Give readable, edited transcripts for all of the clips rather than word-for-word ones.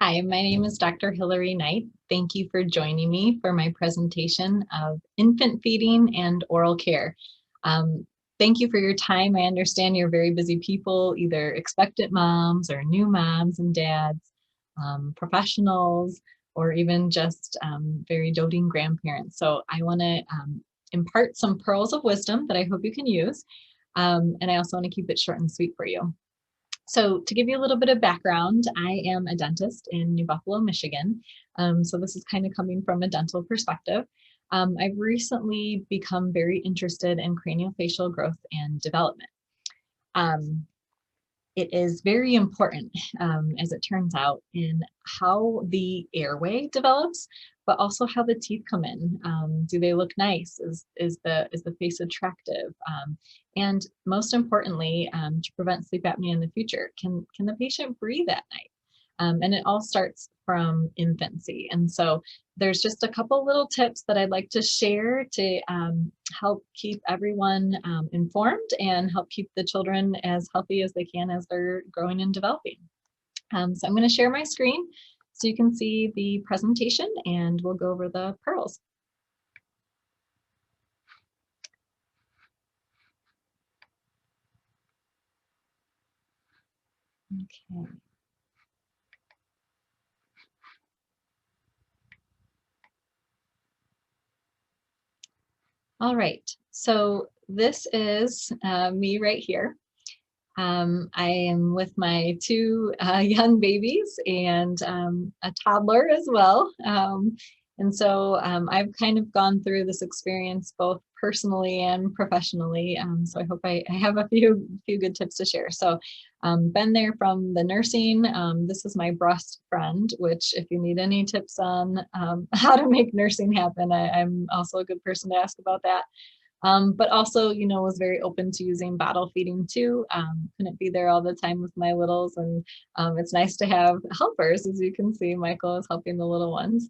Hi, my name is Dr. Hilary Knight. Thank you for joining me for my presentation of infant feeding and oral care. Um, Thank you for your time. I understand you're very busy people, either expectant moms or new moms and dads, professionals, or even just very doting grandparents. So I want to impart some pearls of wisdom that I hope you can use. And I also want to keep it short and sweet for you. So to give you a little bit of background, I am a dentist in New Buffalo, Michigan. So this is kind of coming from a dental perspective. I've recently become very interested in craniofacial growth and development. Um, it is very important, as it turns out, in how the airway develops, but also how the teeth come in. Do they look nice? Is the face attractive? And most importantly, to prevent sleep apnea in the future, can the patient breathe at night? And it all starts from infancy. And so there's just a couple little tips that I'd like to share to help keep everyone informed and help keep the children as healthy as they can as they're growing and developing. So I'm going to share my screen so you can see the presentation and we'll go over the pearls. Okay. All right, so this is me right here. I am with my two young babies and a toddler as well. And so I've kind of gone through this experience both personally and professionally. So I hope I have a few good tips to share. So been there from the nursing. This is my breast friend, which if you need any tips on how to make nursing happen, I'm also a good person to ask about that. But also, was very open to using bottle feeding too. Couldn't be there all the time with my littles, and it's nice to have helpers. As you can see, Michael is helping the little ones.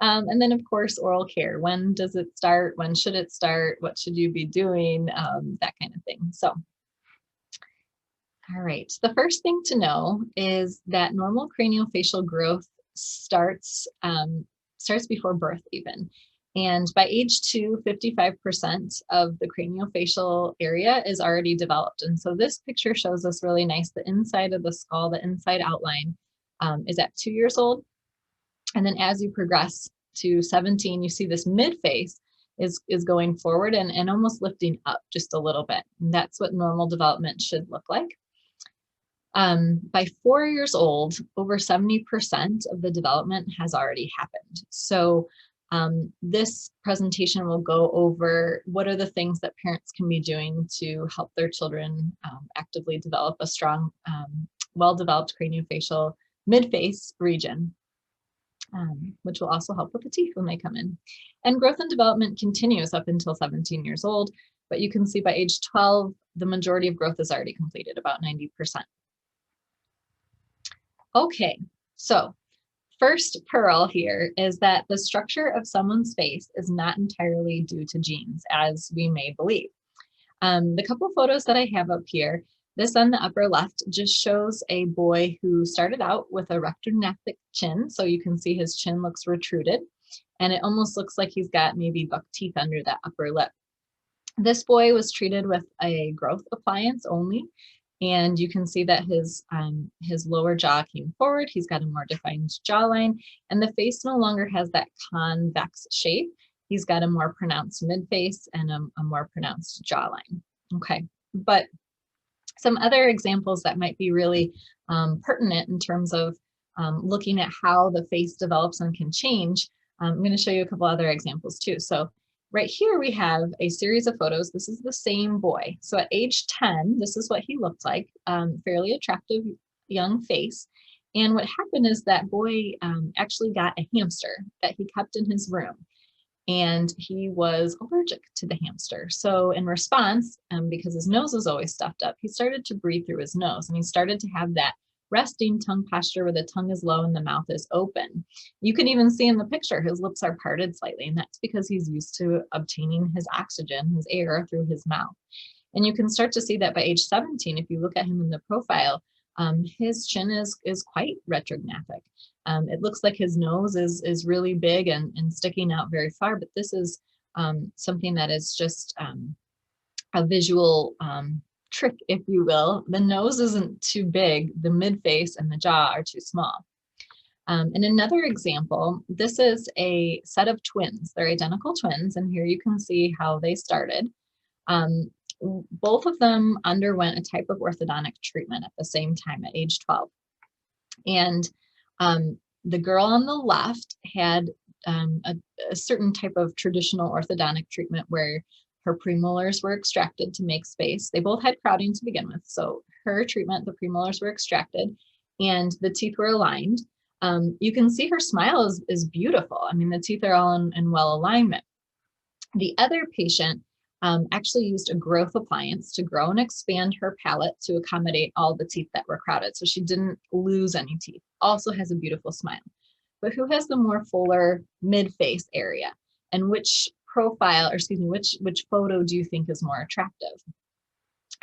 And then, of course, oral care. When does it start? When should it start? What should you be doing? That kind of thing. So, all right. The first thing to know is that normal craniofacial growth starts before birth even. And by age 2, 55% of the craniofacial area is already developed. And so this picture shows us really nice. The inside of the skull, the inside outline is at 2 years old. And then as you progress to 17, you see this mid face is going forward and almost lifting up just a little bit. And that's what normal development should look like. By 4 years old, over 70% of the development has already happened. So this presentation will go over what are the things that parents can be doing to help their children actively develop a strong, well-developed craniofacial mid-face region, which will also help with the teeth when they come in. And growth and development continues up until 17 years old, but you can see by age 12, the majority of growth is already completed, about 90%. Okay, so first pearl here is that the structure of someone's face is not entirely due to genes, as we may believe. The couple photos that I have up here, this on the upper left just shows a boy who started out with a rectognathtic chin, so you can see his chin looks protruded, and it almost looks like he's got maybe buck teeth under that upper lip. This boy was treated with a growth appliance only, and you can see that his lower jaw came forward. He's got a more defined jawline, and the face no longer has that convex shape. He's got a more pronounced mid-face and a more pronounced jawline. Okay, but some other examples that might be really pertinent in terms of looking at how the face develops and can change. I'm going to show you a couple other examples too. So right here we have a series of photos. This is the same boy. So at age 10, this is what he looked like, fairly attractive young face. And what happened is that boy actually got a hamster that he kept in his room. And he was allergic to the hamster. So in response, because his nose was always stuffed up, he started to breathe through his nose, and he started to have that resting tongue posture where the tongue is low and the mouth is open. You can even see in the picture, his lips are parted slightly, and that's because he's used to obtaining his oxygen, his air, through his mouth. And you can start to see that by age 17, if you look at him in the profile, his chin is quite retrographic. It looks like his nose is really big and sticking out very far, but this is something that is just a visual trick, if you will. The nose isn't too big, the midface and the jaw are too small. And another example, this is a set of twins. They're identical twins, and here you can see how they started. Both of them underwent a type of orthodontic treatment at the same time at age 12. And the girl on the left had a certain type of traditional orthodontic treatment where her premolars were extracted to make space. They both had crowding to begin with. So her treatment, the premolars were extracted and the teeth were aligned. You can see her smile is beautiful. I mean, the teeth are all in well alignment. The other patient actually used a growth appliance to grow and expand her palate to accommodate all the teeth that were crowded. So she didn't lose any teeth. Also has a beautiful smile. But who has the more fuller mid-face area? And which profile, or excuse me, which photo do you think is more attractive?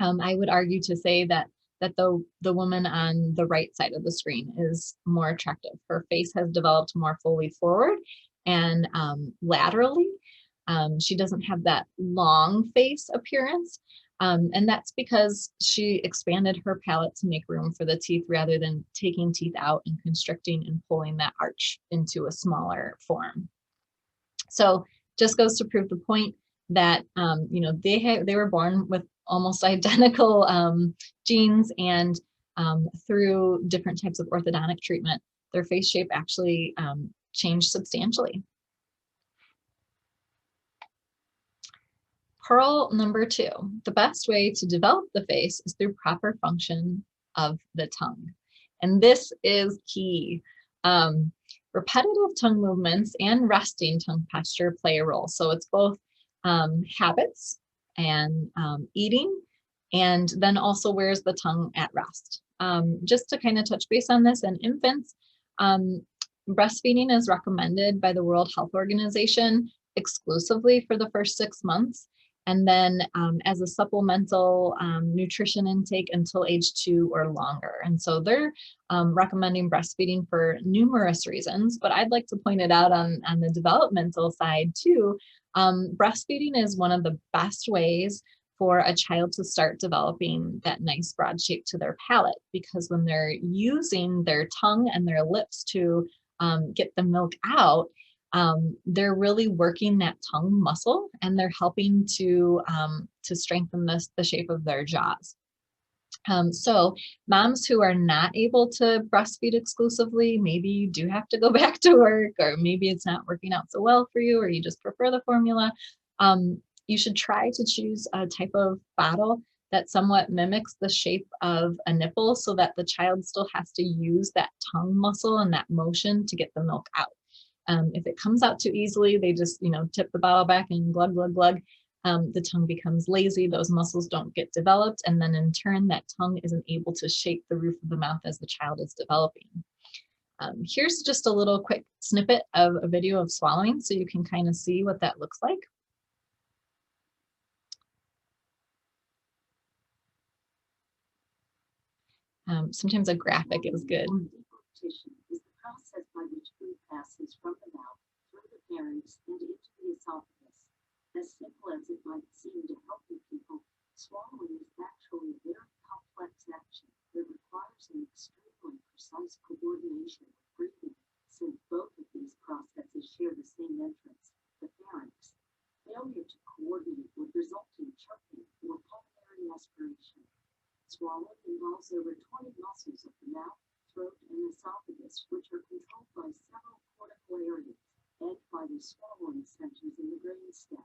I would argue to say that the woman on the right side of the screen is more attractive. Her face has developed more fully forward and laterally. She doesn't have that long face appearance. And that's because she expanded her palate to make room for the teeth rather than taking teeth out and constricting and pulling that arch into a smaller form. So just goes to prove the point that, you know, they were born with almost identical genes, and through different types of orthodontic treatment, their face shape actually changed substantially. Pearl number 2, the best way to develop the face is through proper function of the tongue. And this is key. Repetitive tongue movements and resting tongue posture play a role. So it's both habits and eating, and then also where's the tongue at rest. Just to kind of touch base on this, in infants, breastfeeding is recommended by the World Health Organization exclusively for the first 6 months. And then as a supplemental nutrition intake until age 2 or longer. And so they're recommending breastfeeding for numerous reasons, but I'd like to point it out on the developmental side too. Breastfeeding is one of the best ways for a child to start developing that nice broad shape to their palate, because when they're using their tongue and their lips to get the milk out, they're really working that tongue muscle, and they're helping to strengthen the shape of their jaws. So moms who are not able to breastfeed exclusively, maybe you do have to go back to work, or maybe it's not working out so well for you, or you just prefer the formula. You should try to choose a type of bottle that somewhat mimics the shape of a nipple, so that the child still has to use that tongue muscle and that motion to get the milk out. If it comes out too easily, they just, you know, tip the bottle back and glug, glug, glug. The tongue becomes lazy, those muscles don't get developed, and then in turn, that tongue isn't able to shape the roof of the mouth as the child is developing. Here's just a little quick snippet of a video of swallowing, so you can kind of see what that looks like. Sometimes a graphic is good. Deglutition is the process by which food passes from the mouth through the pharynx and into the esophagus. As simple as it might seem to healthy people, swallowing is actually a very complex action that requires an extremely precise coordination with breathing, since both of these processes share the same entrance, the pharynx. Failure to coordinate would result in choking or pulmonary aspiration. Swallowing involves over 20 muscles of the mouth, throat, and esophagus, which are controlled by several cortical areas and by the swallowing centers in the brainstem.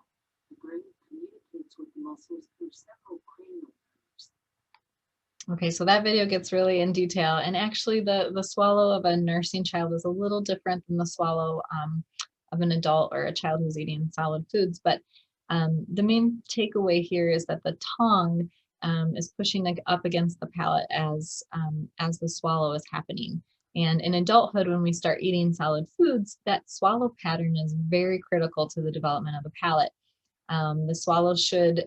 The brain communicates with the muscles through several cranial nerves. Okay, so that video gets really in detail, and actually the swallow of a nursing child is a little different than the swallow of an adult or a child who's eating solid foods. But the main takeaway here is that the tongue is pushing up against the palate as the swallow is happening. And in adulthood, when we start eating solid foods, that swallow pattern is very critical to the development of the palate. The swallow should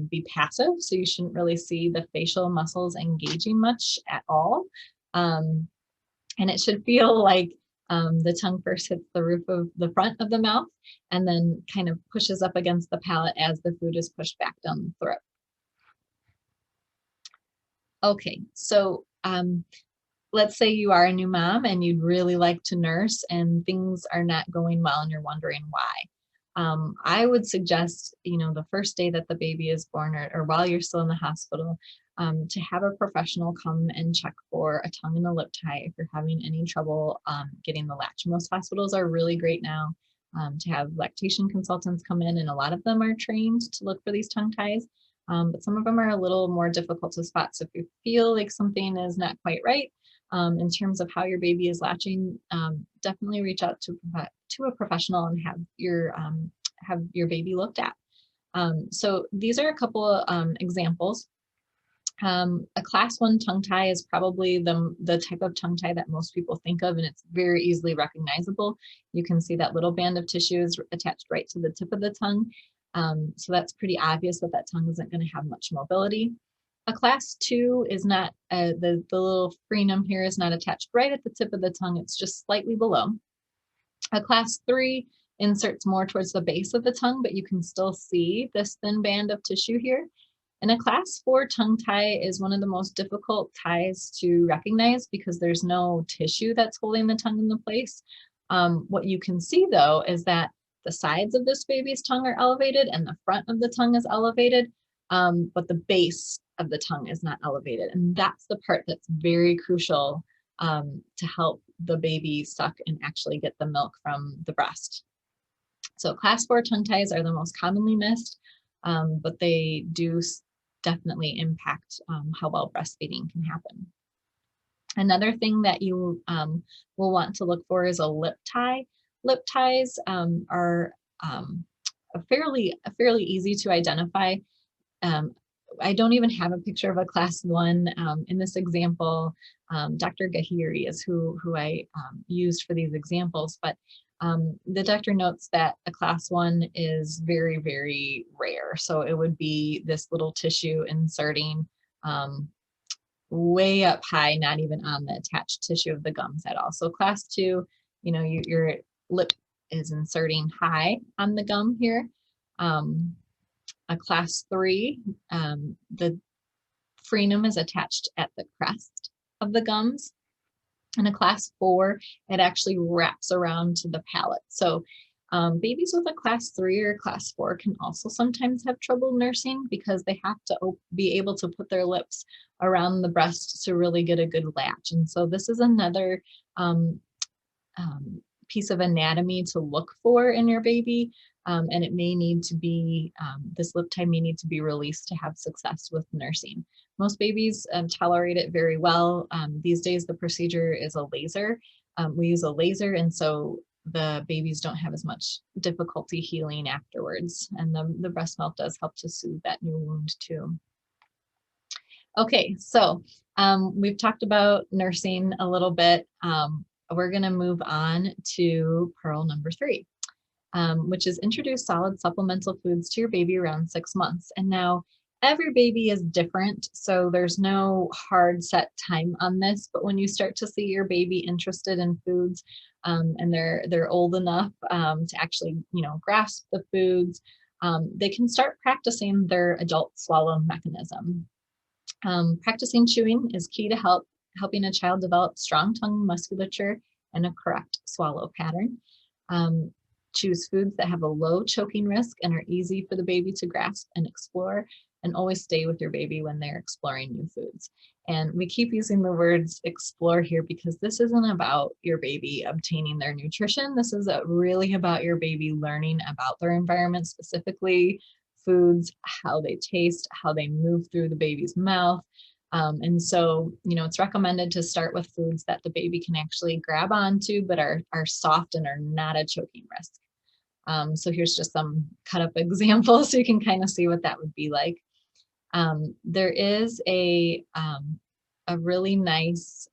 be passive, so you shouldn't really see the facial muscles engaging much at all. And it should feel like the tongue first hits the roof of the front of the mouth and then kind of pushes up against the palate as the food is pushed back down the throat. Okay, so let's say you are a new mom and you'd really like to nurse and things are not going well and you're wondering why. I would suggest, the first day that the baby is born or while you're still in the hospital, to have a professional come and check for a tongue and a lip tie if you're having any trouble getting the latch. Most hospitals are really great now to have lactation consultants come in, and a lot of them are trained to look for these tongue ties. But some of them are a little more difficult to spot. So if you feel like something is not quite right in terms of how your baby is latching, definitely reach out to a professional and have your baby looked at. So these are a couple of examples. A class 1 tongue tie is probably the type of tongue tie that most people think of, and it's very easily recognizable. You can see that little band of tissue is attached right to the tip of the tongue. So that's pretty obvious that tongue isn't going to have much mobility. A class 2 is not, the little frenum here is not attached right at the tip of the tongue, it's just slightly below. A class 3 inserts more towards the base of the tongue, but you can still see this thin band of tissue here. And a class 4 tongue tie is one of the most difficult ties to recognize because there's no tissue that's holding the tongue into place. What you can see though is that the sides of this baby's tongue are elevated and the front of the tongue is elevated, but the base of the tongue is not elevated. And that's the part that's very crucial to help the baby suck and actually get the milk from the breast. So class 4 tongue ties are the most commonly missed, but they do definitely impact how well breastfeeding can happen. Another thing that you will want to look for is a lip tie. Lip ties are fairly easy to identify. I don't even have a picture of a class 1 in this example. Dr. Gahiri is who I used for these examples, but the doctor notes that a class 1 is very, very rare. So it would be this little tissue inserting way up high, not even on the attached tissue of the gums at all. So class 2, your lip is inserting high on the gum here. A class 3, the frenum is attached at the crest of the gums. And a class 4, it actually wraps around to the palate. So babies with a class 3 or class 4 can also sometimes have trouble nursing because they have to be able to put their lips around the breast to really get a good latch. And so this is another piece of anatomy to look for in your baby. And it may need to be, this lip tie may need to be released to have success with nursing. Most babies tolerate it very well. These days, the procedure is a laser. We use a laser, and so the babies don't have as much difficulty healing afterwards. And the breast milk does help to soothe that new wound too. Okay, so we've talked about nursing a little bit. We're going to move on to pearl number 3. Which is introduce solid supplemental foods to your baby around 6 months. And now every baby is different, so there's no hard set time on this, but when you start to see your baby interested in foods and they're old enough to actually, grasp the foods, they can start practicing their adult swallow mechanism. Practicing chewing is key to helping a child develop strong tongue musculature and a correct swallow pattern. Choose foods that have a low choking risk and are easy for the baby to grasp and explore, and always stay with your baby when they're exploring new foods. And we keep using the words explore here because this isn't about your baby obtaining their nutrition. This is really about your baby learning about their environment, specifically foods, how they taste, how they move through the baby's mouth. And so, it's recommended to start with foods that the baby can actually grab onto, but are soft and are not a choking risk. So here's just some cut up examples so you can kind of see what that would be like. There is a really nice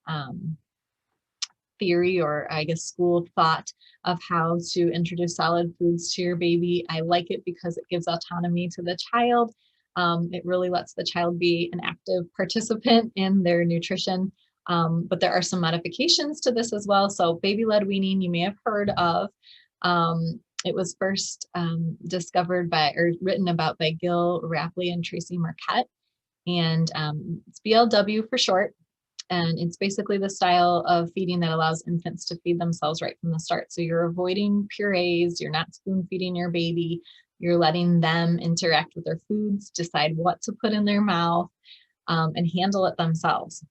theory, or I guess school of thought, of how to introduce solid foods to your baby. I like it because it gives autonomy to the child. It really lets the child be an active participant in their nutrition. But there are some modifications to this as well. So baby-led weaning, you may have heard of. It was first discovered by, or written about by, Gil Rapley and Tracy Marquette. And it's BLW for short. And it's basically the style of feeding that allows infants to feed themselves right from the start. So you're avoiding purees, you're not spoon feeding your baby, you're letting them interact with their foods, decide what to put in their mouth, and handle it themselves.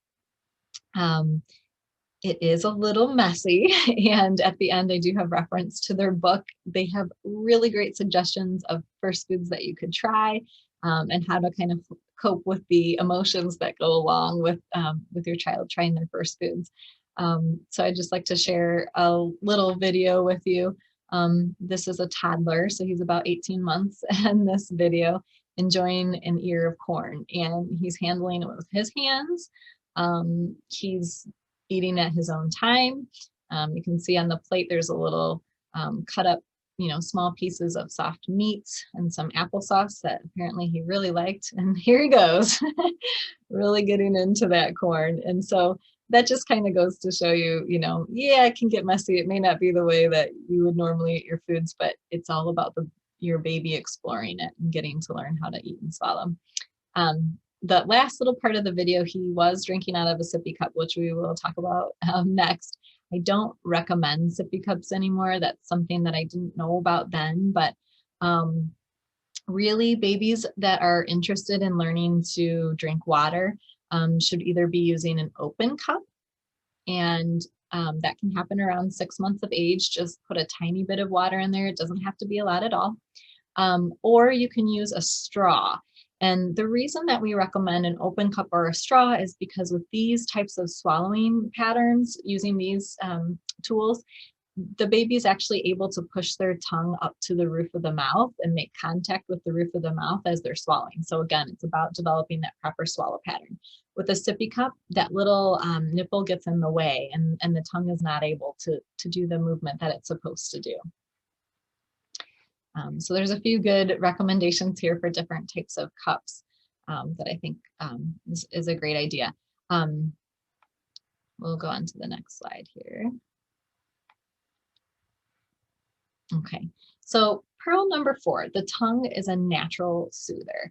It is a little messy, and at the end I do have reference to their book. They have really great suggestions of first foods that you could try, and how to kind of cope with the emotions that go along with your child trying their first foods. So I'd just like to share a little video with you. This is a toddler, so he's about 18 months, and this video enjoying an ear of corn, and he's handling it with his hands. He's eating at his own time. You can see on the plate there's a little cut up, small pieces of soft meat and some applesauce that apparently he really liked. And here he goes, really getting into that corn. And so that just kind of goes to show you, yeah, it can get messy. It may not be the way that you would normally eat your foods, but it's all about your baby exploring it and getting to learn how to eat and swallow. The last little part of the video, he was drinking out of a sippy cup, which we will talk about next. I don't recommend sippy cups anymore. That's something that I didn't know about then, but really babies that are interested in learning to drink water should either be using an open cup, and that can happen around 6 months of age. Just put a tiny bit of water in there. It doesn't have to be a lot at all. Or you can use a straw. And the reason that we recommend an open cup or a straw is because with these types of swallowing patterns, using these tools, the baby is actually able to push their tongue up to the roof of the mouth and make contact with the roof of the mouth as they're swallowing. So again, it's about developing that proper swallow pattern. With a sippy cup, that little nipple gets in the way, and the tongue is not able to do the movement that it's supposed to do. So there's a few good recommendations here for different types of cups that I think is a great idea. We'll go on to the next slide here. Okay, so pearl number 4, the tongue is a natural soother.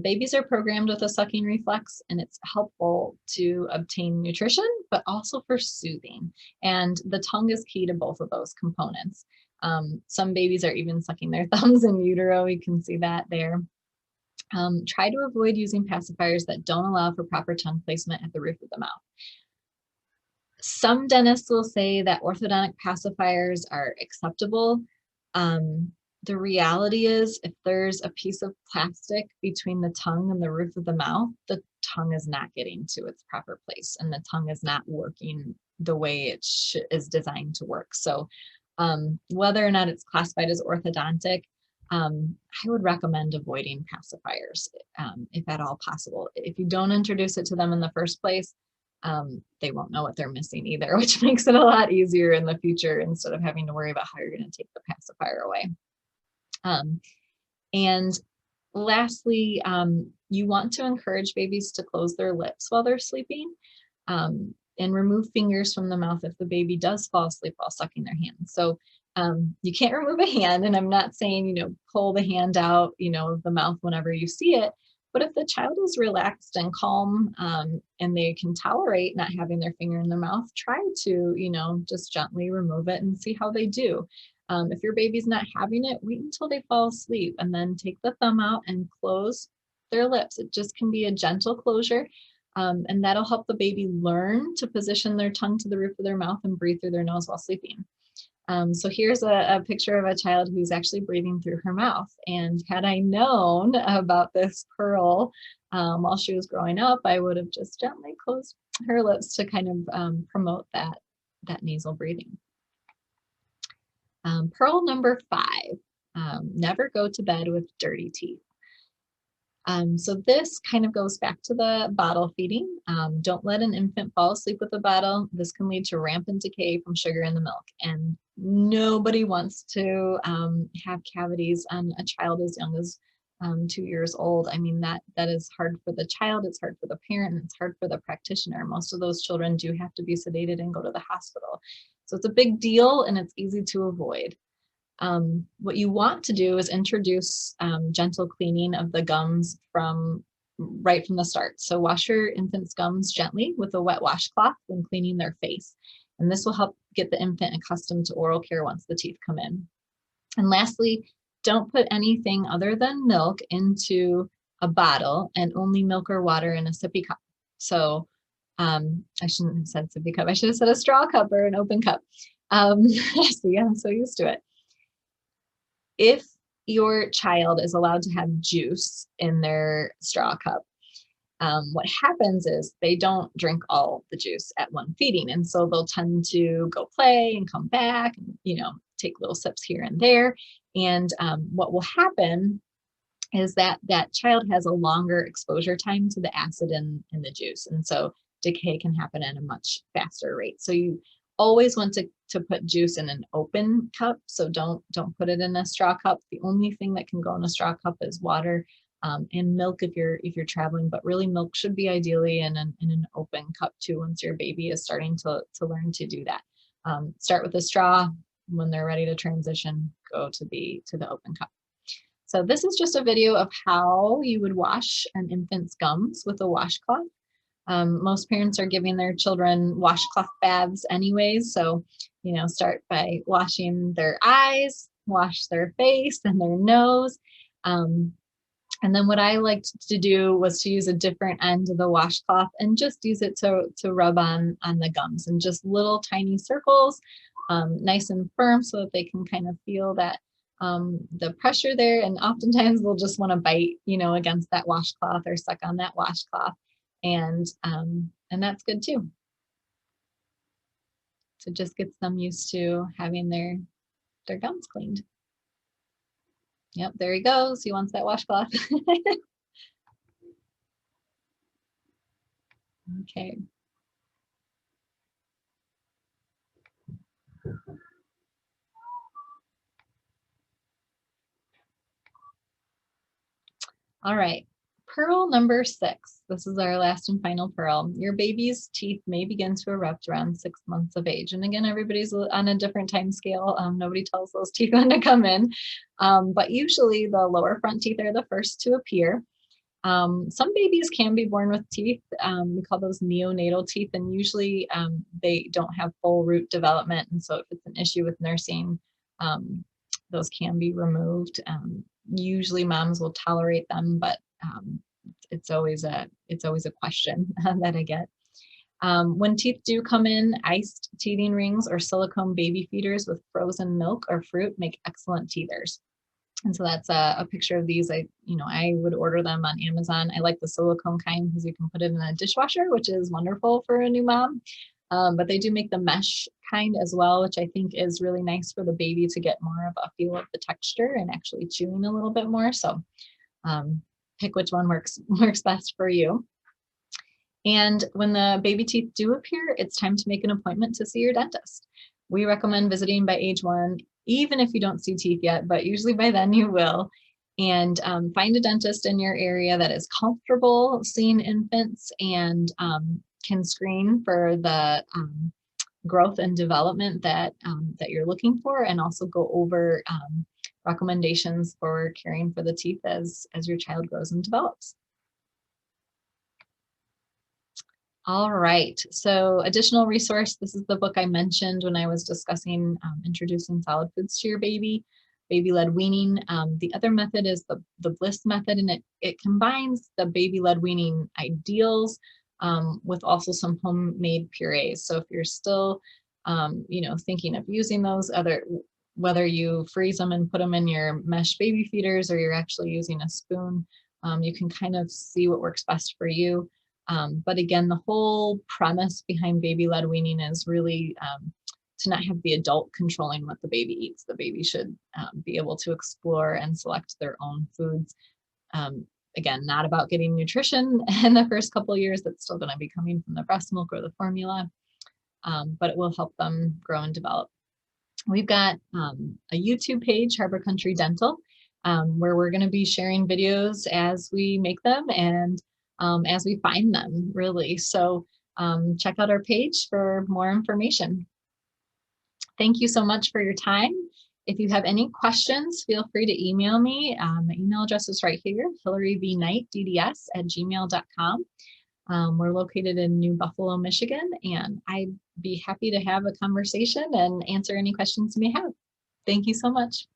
Babies are programmed with a sucking reflex, and it's helpful to obtain nutrition, but also for soothing. And the tongue is key to both of those components. Some babies are even sucking their thumbs in utero. You can see that there. Try to avoid using pacifiers that don't allow for proper tongue placement at the roof of the mouth. Some dentists will say that orthodontic pacifiers are acceptable. The reality is, if there's a piece of plastic between the tongue and the roof of the mouth, the tongue is not getting to its proper place, and the tongue is not working the way it is designed to work. So whether or not it's classified as orthodontic, I would recommend avoiding pacifiers if at all possible. If you don't introduce it to them in the first place, they won't know what they're missing either, which makes it a lot easier in the future instead of having to worry about how you're going to take the pacifier away. And lastly, you want to encourage babies to close their lips while they're sleeping, and remove fingers from the mouth if the baby does fall asleep while sucking their hands. So you can't remove a hand, and I'm not saying, pull the hand out, of the mouth whenever you see it. But if the child is relaxed and calm, and they can tolerate not having their finger in their mouth, try to, just gently remove it and see how they do. If your baby's not having it, wait until they fall asleep and then take the thumb out and close their lips. It just can be a gentle closure, and that'll help the baby learn to position their tongue to the roof of their mouth and breathe through their nose while sleeping. So here's a picture of a child who's actually breathing through her mouth. And had I known about this pearl while she was growing up, I would have just gently closed her lips to kind of promote that nasal breathing. Pearl number 5, never go to bed with dirty teeth. So this kind of goes back to the bottle feeding. Don't let an infant fall asleep with a bottle. This can lead to rampant decay from sugar in the milk. And nobody wants to have cavities on a child as young as 2 years old. I mean, that is hard for the child, it's hard for the parent, and it's hard for the practitioner. Most of those children do have to be sedated and go to the hospital. So it's a big deal and it's easy to avoid. What you want to do is introduce gentle cleaning of the gums right from the start. So wash your infant's gums gently with a wet washcloth when cleaning their face. And this will help get the infant accustomed to oral care once the teeth come in. And lastly, don't put anything other than milk into a bottle, and only milk or water in a sippy cup. So I shouldn't have said sippy cup. I should have said a straw cup or an open cup. See, I'm so used to it. If your child is allowed to have juice in their straw cup, what happens is they don't drink all the juice at one feeding. And so they'll tend to go play and come back, and, take little sips here and there. And what will happen is that that child has a longer exposure time to the acid in the juice. And so decay can happen at a much faster rate. So you always want to put juice in an open cup. So don't put it in a straw cup. The only thing that can go in a straw cup is water and milk if you're traveling, but really milk should be ideally in an open cup too once your baby is starting to learn to do that. Start with a straw. When they're ready to transition, go to the open cup. So this is just a video of how you would wash an infant's gums with a washcloth. Most parents are giving their children washcloth baths anyways. So, start by washing their eyes, wash their face and their nose. And then what I liked to do was to use a different end of the washcloth and just use it to rub on the gums in just little tiny circles, nice and firm so that they can kind of feel that the pressure there. And oftentimes they'll just want to bite, against that washcloth or suck on that washcloth. And that's good too. So it just gets them used to having their gums cleaned. Yep, there he goes. He wants that washcloth. Okay. All right. Pearl number 6. This is our last and final pearl. Your baby's teeth may begin to erupt around 6 months of age. And again, everybody's on a different time scale. Nobody tells those teeth when to come in. But usually the lower front teeth are the first to appear. Some babies can be born with teeth. We call those neonatal teeth, and usually they don't have full root development. And so if it's an issue with nursing, those can be removed. Usually moms will tolerate them, but it's always a question that I get. When teeth do come in, iced teething rings or silicone baby feeders with frozen milk or fruit make excellent teethers. And so that's a picture of these. I would order them on Amazon. I like the silicone kind because you can put it in a dishwasher, which is wonderful for a new mom. But they do make the mesh kind as well, which I think is really nice for the baby to get more of a feel of the texture and actually chewing a little bit more. So pick which one works best for you. And when the baby teeth do appear, it's time to make an appointment to see your dentist. We recommend visiting by age 1, even if you don't see teeth yet, but usually by then you will. And find a dentist in your area that is comfortable seeing infants and can screen for the growth and development that you're looking for, and also go over recommendations for caring for the teeth as your child grows and develops. All right, so additional resource, this is the book I mentioned when I was discussing introducing solid foods to your baby-led weaning. The other method is the Bliss method, and it combines the baby-led weaning ideals with also some homemade purees. So if you're still thinking of using those, whether you freeze them and put them in your mesh baby feeders or you're actually using a spoon, you can kind of see what works best for you. But again, the whole premise behind baby-led weaning is really to not have the adult controlling what the baby eats. The baby should be able to explore and select their own foods. Again, not about getting nutrition in the first couple of years. That's still going to be coming from the breast milk or the formula, but it will help them grow and develop. We've got a YouTube page, Harbor Country Dental, where we're going to be sharing videos as we make them and as we find them, really. So check out our page for more information. Thank you so much for your time. If you have any questions, feel free to email me. My email address is right here, hillaryvknightdds@gmail.com. We're located in New Buffalo, Michigan, and I'd be happy to have a conversation and answer any questions you may have. Thank you so much.